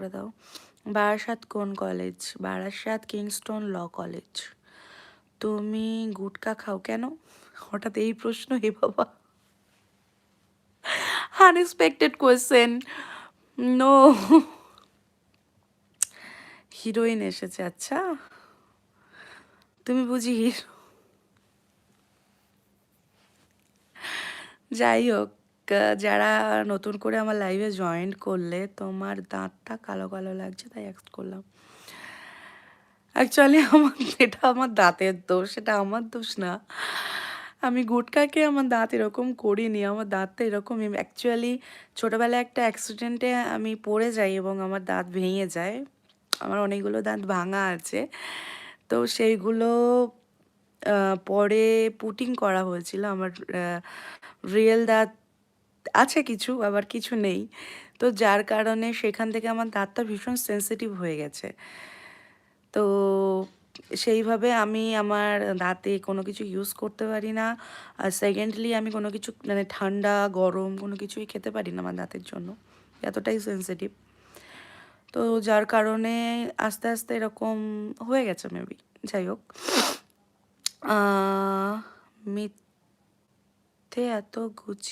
করে দাও। বারাসাত কোন college? Barasat Kingston law college. তুমি গুটকা খাও কেন? হঠাৎ এই প্রশ্ন, হে বাবা, আনএক্সপেক্টেড কোয়েশ্চেন। নো, হিরোইন এসেছে। আচ্ছা, তুমি বুঝি হিরো? যাই হোক, যারা নতুন করে আমার লাইভে জয়েন করলে, তোমার দাঁতটা কালো কালো লাগছে তাই অ্যাক্ট করলাম। অ্যাকচুয়ালি এটা আমার দাঁতের দোষ, এটা আমার দোষ না। আমি গুটখাকে আমার দাঁত এরকম করিনি, আমার দাঁতটা এরকম। অ্যাকচুয়ালি ছোটোবেলায় একটা অ্যাক্সিডেন্টে আমি পড়ে যাই এবং আমার দাঁত ভেঙে যায়। আমার অনেকগুলো দাঁত ভাঙা আছে, তো সেইগুলো পরে পুটিং করা হয়েছিল। আমার রিয়েল দাঁত আছে কিছু, আবার কিছু নেই। তো যার কারণে সেখান থেকে আমার দাঁতটা ভীষণ সেনসিটিভ হয়ে গেছে। তো সেইভাবে আমি আমার দাঁতে কোনো কিছু ইউজ করতে পারি না। আর সেকেন্ডলি আমি কোনো কিছু মানে ঠান্ডা গরম কোনো কিছুই খেতে পারি না আমার দাঁতের জন্য, এতটাই সেনসিটিভ। তো যার কারণে আস্তে আস্তে এরকম হয়ে গেছে মেবি। যাই হোক, মিথ্যে এত গুছিয়ে